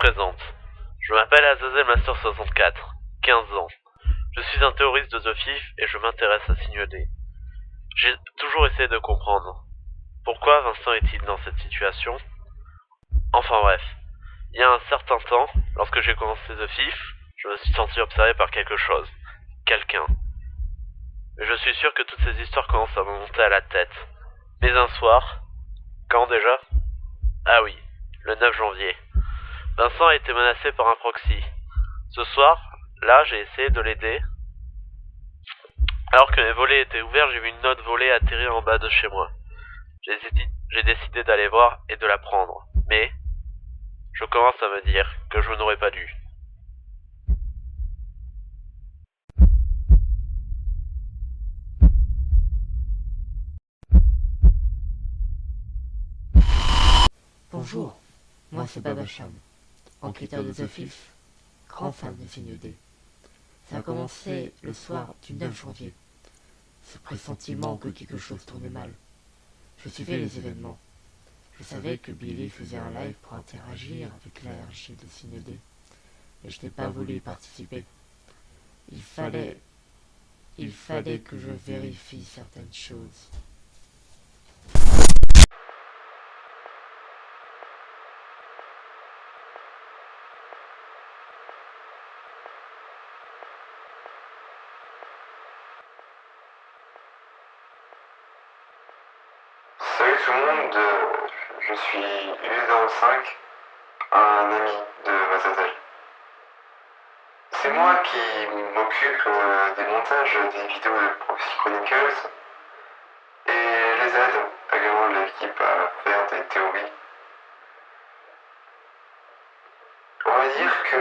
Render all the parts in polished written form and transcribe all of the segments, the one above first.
présente. Je m'appelle Azazel Master 64, 15 ans. Je suis un théoriste de The Fifth et je m'intéresse à signaler. J'ai toujours essayé de comprendre. Pourquoi Vincent est-il dans cette situation? Enfin bref. Il y a un certain temps, lorsque j'ai commencé The Fifth, je me suis senti observé par quelque chose. Quelqu'un. Mais je suis sûr que toutes ces histoires commencent à me monter à la tête. Mais un soir... Quand déjà? Ah oui, le 9 janvier. Vincent a été menacé par un proxy. Ce soir, là, j'ai essayé de l'aider. Alors que mes volets étaient ouverts, j'ai vu une note volée atterrir en bas de chez moi. J'ai décidé d'aller voir et de la prendre. Mais, je commence à me dire que je n'aurais pas dû. Bonjour, moi c'est Babacham, enquêteur de The Fifth, grand fan de films D. Ça a commencé le soir du 9 janvier. Ce pressentiment que quelque chose tournait mal. Je suivais les événements. Je savais que Billy faisait un live pour interagir avec la RG de CinéD, et je n'ai pas voulu y participer. Il fallait que je vérifie certaines choses. Salut tout le monde, je suis U05, un ami de Azazel. C'est moi qui m'occupe des montages des vidéos de Proxy Chronicles et les aide également l'équipe à faire des théories. On va dire que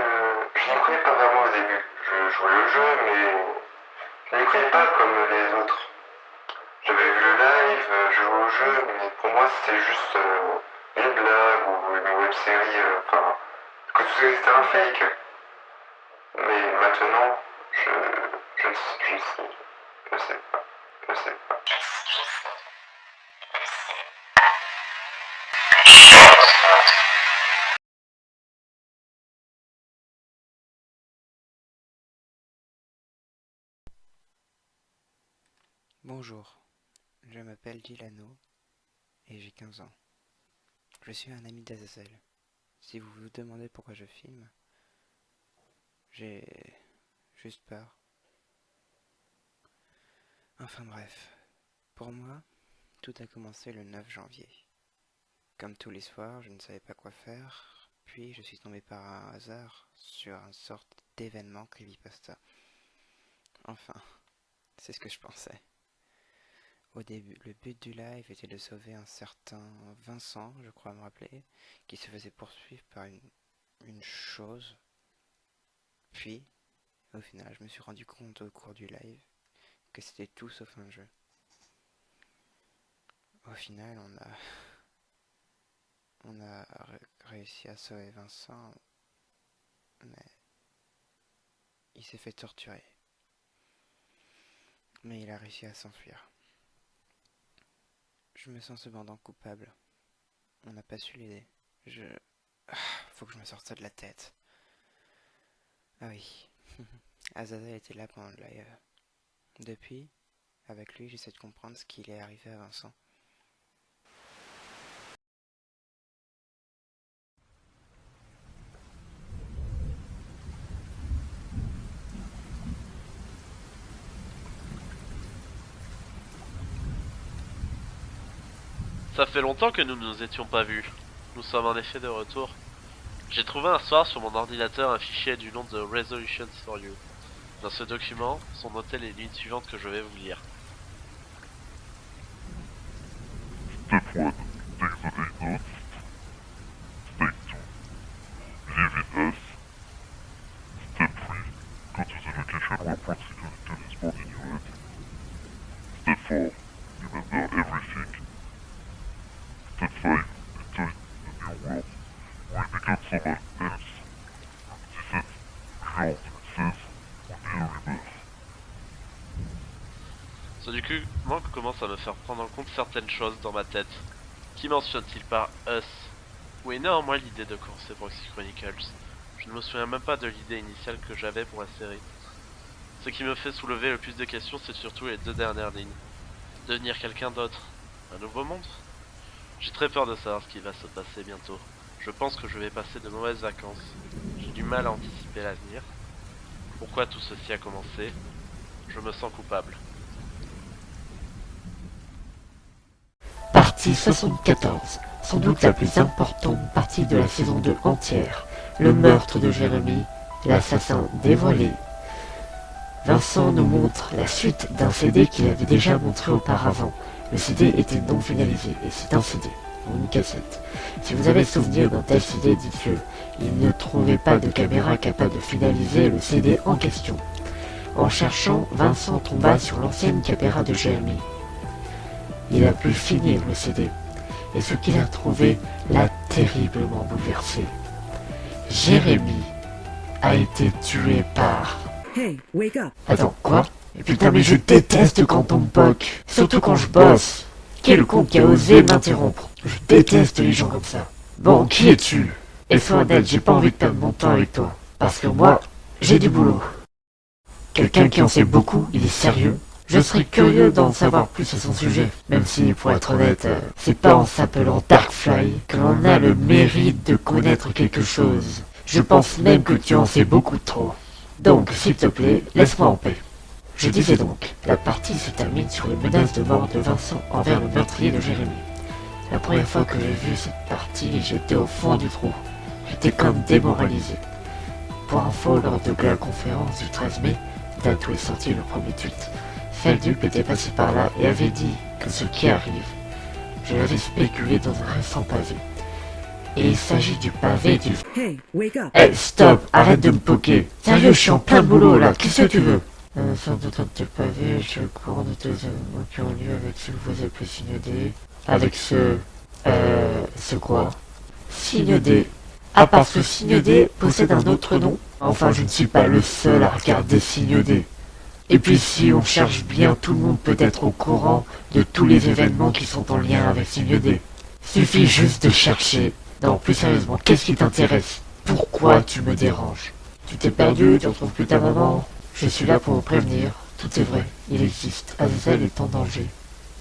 je n'y croyais pas vraiment au début. Je jouais le jeu, mais je n'y croyais pas comme les autres. J'avais vu le live, je jouais au jeu, mais pour moi c'était juste une blague ou une web série, enfin, que c'était un fake. Mais maintenant, je sais, je sais pas, je sais pas. Bonjour, je m'appelle Dilano et j'ai 15 ans. Je suis un ami d'Azazel. Si vous vous demandez pourquoi je filme, j'ai juste peur. Enfin bref, pour moi, tout a commencé le 9 janvier. Comme tous les soirs, je ne savais pas quoi faire, puis je suis tombé par un hasard sur une sorte d'événement creepypasta. Enfin, c'est ce que je pensais. Au début, le but du live était de sauver un certain Vincent, je crois me rappeler, qui se faisait poursuivre par une chose. Puis, au final, je me suis rendu compte au cours du live que c'était tout sauf un jeu. Au final, on a réussi à sauver Vincent, mais il s'est fait torturer. Mais il a réussi à s'enfuir. Je me sens cependant coupable. On n'a pas su l'aider. Faut que je me sorte ça de la tête. Ah oui. Azazel était là pendant le live. Depuis, avec lui, j'essaie de comprendre ce qui est arrivé à Vincent. Ça fait longtemps que nous ne nous étions pas vus. Nous sommes en effet de retour. J'ai trouvé un soir sur mon ordinateur un fichier du nom de Resolutions for You. Dans ce document sont notées les lignes suivantes que je vais vous lire. Step 1. Take the 8 notes. Step 2. Live with us. Step 3. Go to the location where Proxy Chronicles is spawned in your head. Step 4. Remember everything. Step 5. Enter the new world. We will become someone else. This is Jean says will be a rebirth. Ce document commence à me faire prendre en compte certaines choses dans ma tête. Qui mentionne-t-il par us? Oui, néanmoins l'idée de commencer Proxy Chronicles. Je ne me souviens même pas de l'idée initiale que j'avais pour la série. Ce qui me fait soulever le plus de questions, c'est surtout les 2 dernières lignes. Devenir quelqu'un d'autre. Un nouveau monde? J'ai très peur de savoir ce qui va se passer bientôt. Je pense que je vais passer de mauvaises vacances. J'ai du mal à anticiper l'avenir. Pourquoi tout ceci a commencé? Je me sens coupable. Partie 74, sans doute la plus importante partie de la saison 2 entière. Le meurtre de Jérémy, l'assassin dévoilé. Vincent nous montre la suite d'un CD qu'il avait déjà montré auparavant. Le CD était non finalisé, et c'est un CD, ou une cassette. Si vous avez souvenir d'un tel CD, dites-le. Il ne trouvait pas de caméra capable de finaliser le CD en question. En cherchant, Vincent tomba sur l'ancienne caméra de Jérémy. Il a pu finir le CD, et ce qu'il a trouvé l'a terriblement bouleversé. Jérémy a été tué par... Hey, wake up! Attends, quoi? Et putain, mais je déteste quand on me poque, surtout quand je bosse. Qui est le con qui a osé m'interrompre? Je déteste les gens comme ça. Bon, qui es-tu? Et sois honnête, j'ai pas envie de perdre mon temps avec toi, parce que moi, j'ai du boulot. Quelqu'un qui en sait beaucoup, il est sérieux. Je serais curieux d'en savoir plus à son sujet, même si, pour être honnête, c'est pas en s'appelant Darkfly que l'on a le mérite de connaître quelque chose. Je pense même que tu en sais beaucoup trop. Donc, s'il te plaît, laisse-moi en paix. Je disais donc, la partie se termine sur les menaces de mort de Vincent envers le meurtrier de Jérémy. La première fois que j'ai vu cette partie, j'étais au fond du trou. J'étais comme démoralisé. Pour info, lors de la conférence du 13 mai, date où est sorti le premier tweet, Feldup était passé par là et avait dit que ce qui arrive, je l'avais spéculé dans un récent pavé. Et il s'agit du pavé du... Hey, wake up! Hey, stop! Arrête de me poquer! Sérieux, je suis en plein boulot là, qu'est-ce que tu veux? Sans doute un de tes pavés, je suis au courant de tes événements qui ont lieu avec ce que vous appelez Signe D. Avec ce... ce quoi? Signe D. Ah, parce que Signe D possède un autre nom? Enfin, je ne suis pas le seul à regarder Signe D. Et puis si on cherche bien, tout le monde peut être au courant de tous les événements qui sont en lien avec Signe D. Suffit juste de chercher. Non, plus sérieusement, qu'est-ce qui t'intéresse? Pourquoi tu me déranges? Tu t'es perdu, tu retrouves plus ta maman? Je suis là pour vous prévenir. Tout est vrai, il existe. Azazel est en danger.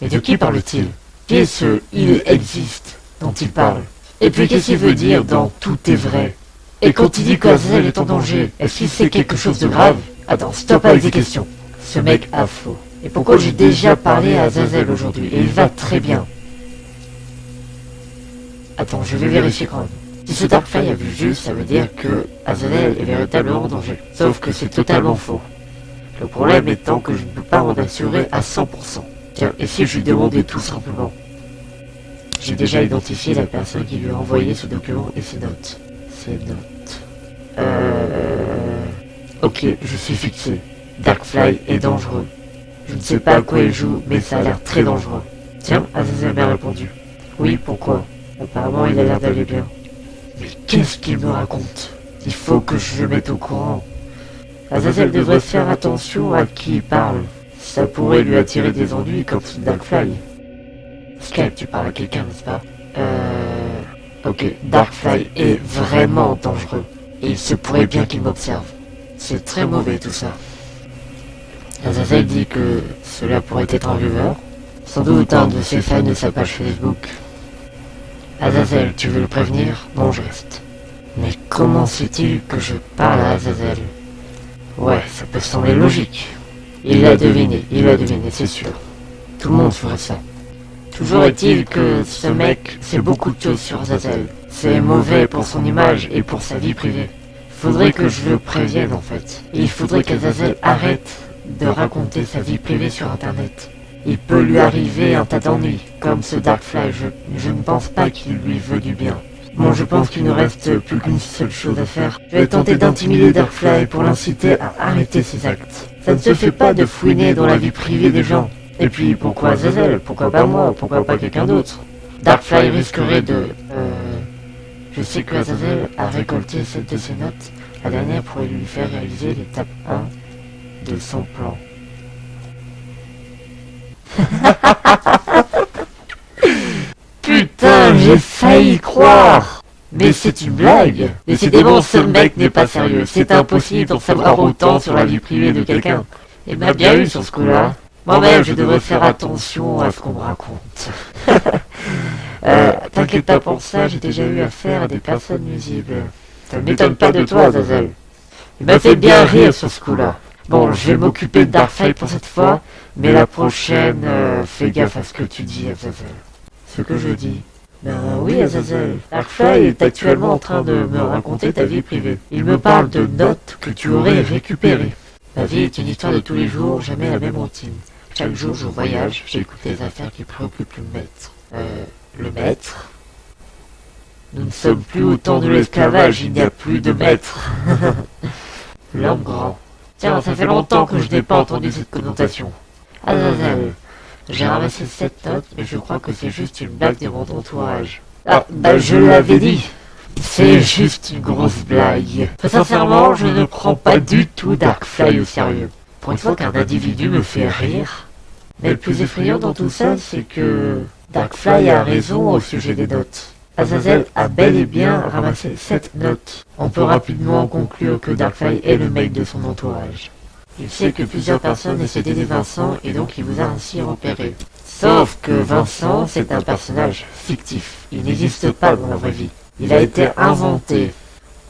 Mais de qui parle-t-il? Qui est ce « il existe » dont il parle? Et puis qu'est-ce qu'il veut dire dans « tout est vrai » Et quand il dit qu'Azazel est en danger, est-ce qu'il sait quelque chose de grave? Attends, stop avec des questions. Ce mec a faux. Et pourquoi j'ai déjà parlé à Azazel aujourd'hui? Et il va très bien. Attends, je vais vérifier quand même. Si ce Darkfly a vu juste, ça veut dire que Azazel est véritablement en danger. Sauf que c'est totalement faux. Le problème étant que je ne peux pas m'en assurer à 100%. Tiens, et si je lui demandais tout simplement? J'ai déjà identifié la personne qui lui a envoyé ce document et ses notes. Ok, je suis fixé. Darkfly est dangereux. Je ne sais pas à quoi il joue, mais ça a l'air très dangereux. Tiens, Azazel m'a répondu. Oui, pourquoi? Apparemment, il a l'air d'aller bien. Mais qu'est-ce qu'il me raconte? Il faut que je le mette au courant. Azazel devrait faire attention à qui il parle. Ça pourrait lui attirer des ennuis comme ce Darkfly. Skype, tu parles à quelqu'un, n'est-ce pas? Ok, Darkfly est vraiment dangereux. Et il se pourrait bien qu'il m'observe. C'est très mauvais tout ça. Azazel dit que cela pourrait être un viewer. Sans doute un de ses fans de sa page Facebook. Azazel, tu veux le prévenir? Non, je reste. Mais comment sait-il que je parle à Azazel? Ouais, ça peut sembler logique. Il l'a deviné, c'est sûr. Tout le monde ferait ça. Toujours est-il que ce mec sait beaucoup de choses sur Azazel. C'est mauvais pour son image et pour sa vie privée. Faudrait que je le prévienne en fait. Et il faudrait qu'Azazel arrête de raconter sa vie privée sur internet. Il peut lui arriver un tas d'ennuis, comme ce Darkfly, je ne pense pas qu'il lui veut du bien. Bon, je pense qu'il ne reste plus qu'une seule chose à faire. Je vais tenter d'intimider Darkfly pour l'inciter à arrêter ses actes. Ça ne se fait pas de fouiner dans la vie privée des gens. Et puis, pourquoi Azazel? Pourquoi pas moi? Pourquoi pas quelqu'un d'autre? Darkfly risquerait de... Je sais que Azazel a récolté cette de ses notes. La dernière pourrait lui faire réaliser l'étape 1 de son plan. Putain, j'ai failli croire! Mais c'est une blague. Décidément, ce mec n'est pas sérieux. C'est impossible d'en savoir autant sur la vie privée de quelqu'un. Il m'a bien eu sur ce coup-là. Moi-même, je devrais faire attention à ce qu'on me raconte. T'inquiète pas pour ça, j'ai déjà eu affaire à des personnes nuisibles. Ça ne m'étonne pas de toi, Azazel. Il m'a fait bien rire sur ce coup-là. Bon, je vais m'occuper de Darkfly pour cette fois, mais la prochaine, fais gaffe à ce que tu dis, Azazel. Ce que je dis. Ben oui, Azazel. Darkfly est actuellement en train de me raconter ta vie privée. Il me parle de notes que tu aurais récupérées. Ma vie est une histoire de tous les jours, jamais la même routine. Chaque jour, je voyage, j'écoute les affaires qui préoccupent le maître. Le maître? Nous ne sommes plus au temps de l'esclavage, il n'y a plus de maître. L'homme grand. Tiens, ça fait longtemps que je n'ai pas entendu cette connotation. Azazel, j'ai ramassé cette note, mais je crois que c'est juste une blague de mon entourage. Ah, bah je l'avais dit. C'est juste une grosse blague. Très sincèrement, je ne prends pas du tout Darkfly au sérieux. Pour une fois qu'un individu me fait rire. Mais le plus effrayant dans tout ça, c'est que Darkfly a raison au sujet des notes. Azazel a bel et bien ramassé 7 notes. On peut rapidement conclure que Darkfly est le mec de son entourage. Il sait que plusieurs personnes essaient d'aider Vincent et donc il vous a ainsi repéré. Sauf que Vincent, c'est un personnage fictif. Il n'existe pas dans la vraie vie. Il a été inventé.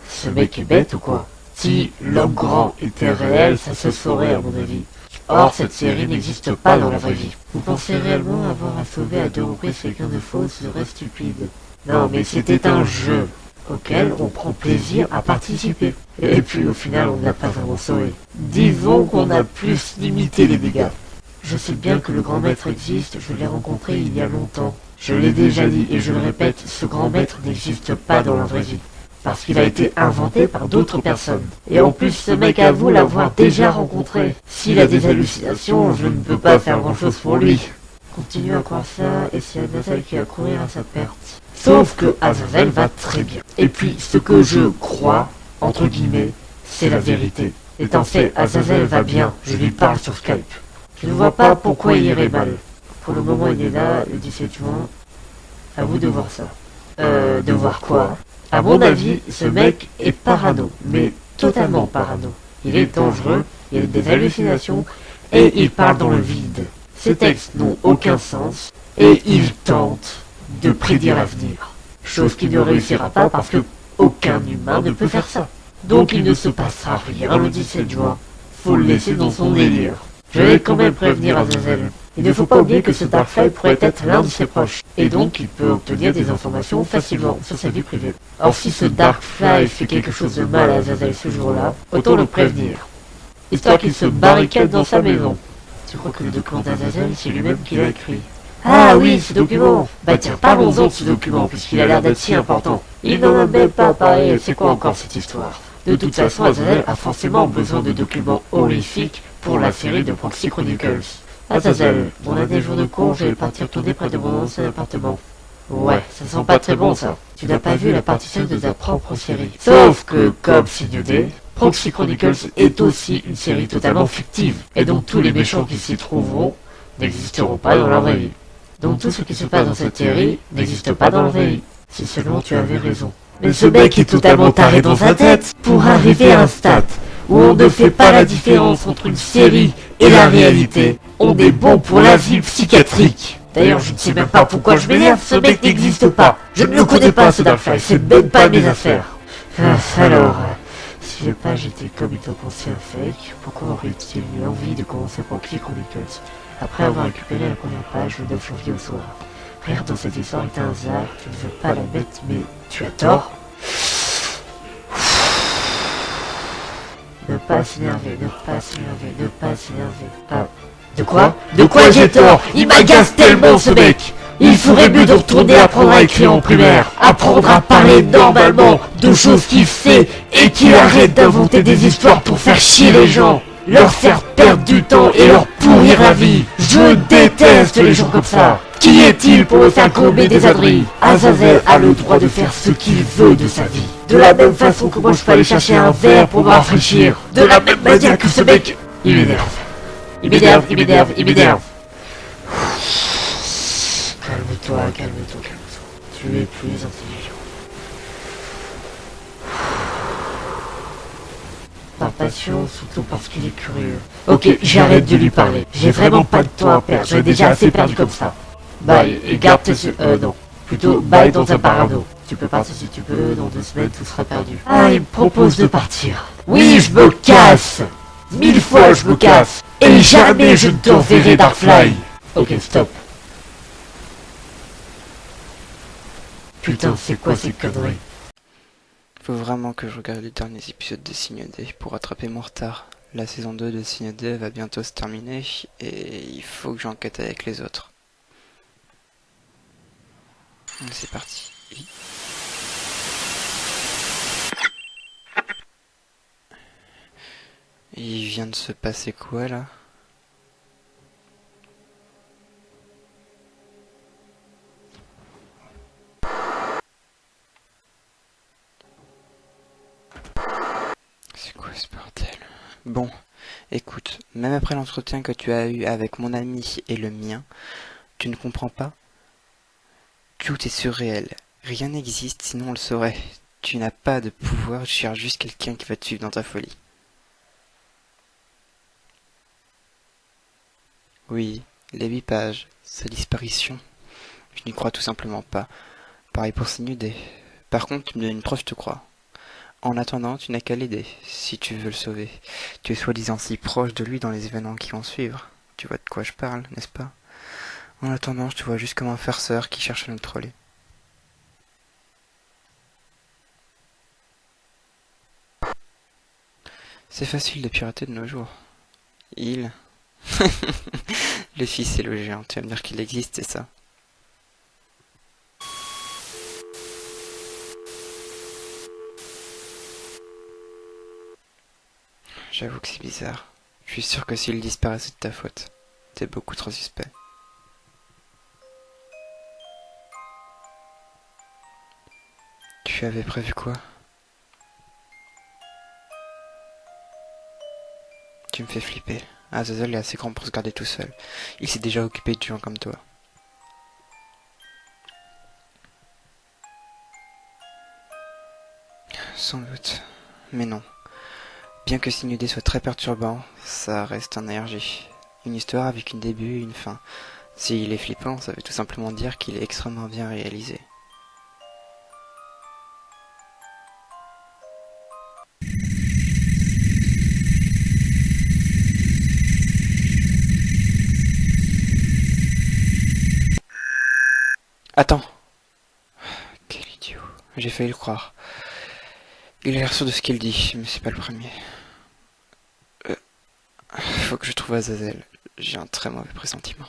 Ce mec est bête ou quoi? Si l'homme grand était réel, ça se saurait à mon avis. Or, cette série n'existe pas dans la vraie vie. Vous pensez réellement avoir à sauver à 2 reprises quelqu'un de faux, ce serait stupide. Non, mais c'était un jeu auquel on prend plaisir à participer. Et puis au final, on n'a pas vraiment sauvé. Disons qu'on a plus limité les dégâts. Je sais bien que le grand maître existe, je l'ai rencontré il y a longtemps. Je l'ai déjà dit et je le répète, ce grand maître n'existe pas dans la vraie vie. Parce qu'il a été inventé par d'autres personnes. Et en plus, ce mec avoue l'avoir déjà rencontré. S'il a des hallucinations, je ne peux pas faire grand chose pour lui. Continue à croire ça, et c'est Azazel qui va courir à sa perte. Sauf que Azazel va très bien. Et puis, ce que je crois, entre guillemets, c'est la vérité. Étant fait, Azazel va bien, je lui parle sur Skype. Je ne vois pas pourquoi il irait mal. Pour le moment, il est là, le 17 juin. À vous de voir ça. De voir quoi? À mon avis, ce mec est parano, mais totalement parano. Il est dangereux, il a des hallucinations, et il parle dans le vide. Ses textes n'ont aucun sens, et il tente de prédire l'avenir. Chose qui ne réussira pas parce que aucun humain ne peut faire ça. Donc il ne se passera rien le 17 juin. Faut le laisser dans son délire. Je vais quand même prévenir Azazel. Il ne faut pas oublier que ce Darkfly pourrait être l'un de ses proches, et donc il peut obtenir des informations facilement sur sa vie privée. Or si ce Darkfly fait quelque chose de mal à Azazel ce jour-là, autant le prévenir, histoire qu'il se barricade dans sa maison. Tu crois que le document d'Azazel, c'est lui-même qui l'a écrit? Ah oui, ce document! Bah tiens, parlons-en de ce document, puisqu'il a l'air d'être si important. Il n'en a même pas parlé, c'est quoi encore cette histoire? De toute façon, Azazel a forcément besoin de documents horrifiques pour la série de Proxy Chronicles. Azazel, mon dernier jour de cours, je vais partir tourner près de mon ancien appartement. Ouais, ça sent pas très bon ça. Tu n'as pas vu la partie 5 de ta propre série. Sauf que, comme signé, Proxy Chronicles est aussi une série totalement fictive. Et donc tous les méchants qui s'y trouveront n'existeront pas dans la vraie vie. Donc tout ce qui se passe dans cette série n'existe pas dans la vraie vie. Si seulement tu avais raison. Mais ce mec est totalement taré dans sa tête pour arriver à un stade où on ne fait pas la différence entre une série et la réalité. On est bon pour l'asile psychiatrique. D'ailleurs, je ne sais même pas pourquoi je m'énerve, ce mec n'existe pas. Je ne le connais pas, ce Darkfly, c'est même pas mes affaires. Alors, si les pages étaient comme ils ont pensé un fake, pourquoi aurait-il eu envie de commencer Proxy Chronicles après avoir récupéré la première page le 9 janvier au soir? Rien dans cette histoire est un hasard, tu ne veux pas la mettre, mais tu as tort. Ne pas s'énerver, ne pas s'énerver, ne pas s'énerver. Ah, de quoi? De quoi j'ai tort? Il m'agace tellement ce mec! Il ferait mieux de retourner apprendre à écrire en primaire, apprendre à parler normalement de choses qu'il sait et qu'il arrête d'inventer des histoires pour faire chier les gens, leur faire perdre du temps et leur pourrir la vie. Je déteste les gens comme ça. Qui est-il pour me faire gommer des âneries? Azazel a le droit de faire ce qu'il veut de sa vie. De la même façon que moi je peux aller chercher un verre pour me rafraîchir. De la même manière que ce mec, il m'énerve. Il m'énerve, il m'énerve, il m'énerve. Calme-toi, calme-toi, calme-toi. Tu es plus intelligent. passion, surtout parce qu'il est curieux. Ok, j'arrête de lui parler. J'ai vraiment pas de temps à perdre. J'ai déjà assez perdu comme ça. Bye, et garde tes yeux... non. Plutôt, bye dans un parano. Tu peux partir si tu veux, dans 2 semaines tout sera perdu. Ah, il me propose de partir. Oui, je me casse. 1000 fois je me casse. Et jamais je ne te reverrai, Darkfly. Ok, stop. Putain, c'est quoi ces conneries? Faut vraiment que je regarde les derniers épisodes de Signe D pour rattraper mon retard. La saison 2 de Signe D va bientôt se terminer et il faut que j'enquête avec les autres. C'est parti. Il vient de se passer quoi là? C'est quoi ce bordel? Bon, écoute, même après l'entretien que tu as eu avec mon ami et le mien, tu ne comprends pas? Tout est surréel. Rien n'existe sinon on le saurait. Tu n'as pas de pouvoir, tu cherches juste quelqu'un qui va te suivre dans ta folie. Oui, les 8 pages, sa disparition. Je n'y crois tout simplement pas. Pareil pour Signe D. Par contre, tu me donnes une preuve, je te crois. En attendant, tu n'as qu'à l'aider, si tu veux le sauver. Tu es soi-disant si proche de lui dans les événements qui vont suivre. Tu vois de quoi je parle, n'est-ce pas? En attendant, je te vois juste comme un farceur qui cherche à nous troller. C'est facile de pirater de nos jours. Il... Le fils et le géant, tu vas me dire qu'il existe, c'est ça? J'avoue que c'est bizarre. Je suis sûr que s'il disparaît, c'est de ta faute. T'es beaucoup trop suspect. Tu avais prévu quoi? Tu me fais flipper. Azazel est assez grand pour se garder tout seul. Il s'est déjà occupé de gens comme toi. Sans doute. Mais non. Bien que Signe D soit très perturbant, ça reste un ARG. Une histoire avec un début et une fin. S'il est flippant, ça veut tout simplement dire qu'il est extrêmement bien réalisé. Attends. Quel idiot. J'ai failli le croire. Il a l'air sûr de ce qu'il dit, mais c'est pas le premier. Faut que je trouve Azazel. J'ai un très mauvais pressentiment.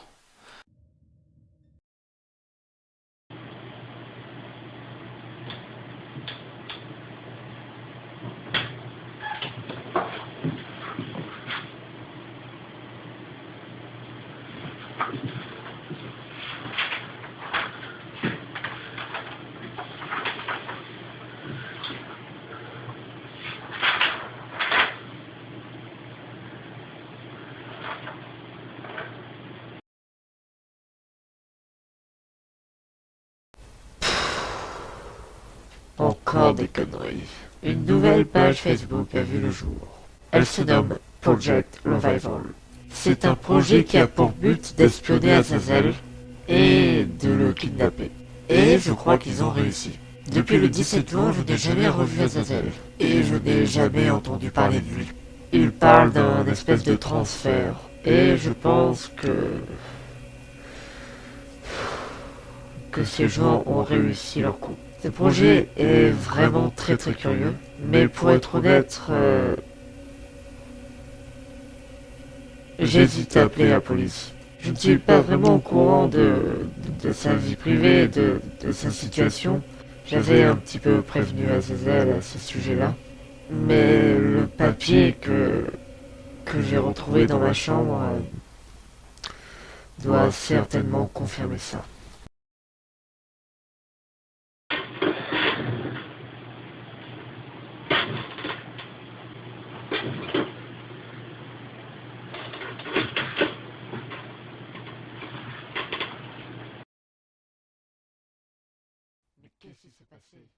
Encore des conneries. Une nouvelle page Facebook a vu le jour. Elle se nomme Project Revival. C'est un projet qui a pour but d'espionner Azazel et de le kidnapper. Et je crois qu'ils ont réussi. Depuis le 17 juin, je n'ai jamais revu Azazel. Et je n'ai jamais entendu parler de lui. Il parle d'un espèce de transfert. Et je pense que ces gens ont réussi leur coup. Ce projet est vraiment très curieux, mais pour être honnête, j'hésite à appeler la police. Je ne suis pas vraiment au courant de sa vie privée, de sa situation. J'avais un petit peu prévenu Azazel à ce sujet-là, mais le papier que j'ai retrouvé dans ma chambre doit certainement confirmer ça. Qu'est-ce qui s'est passé?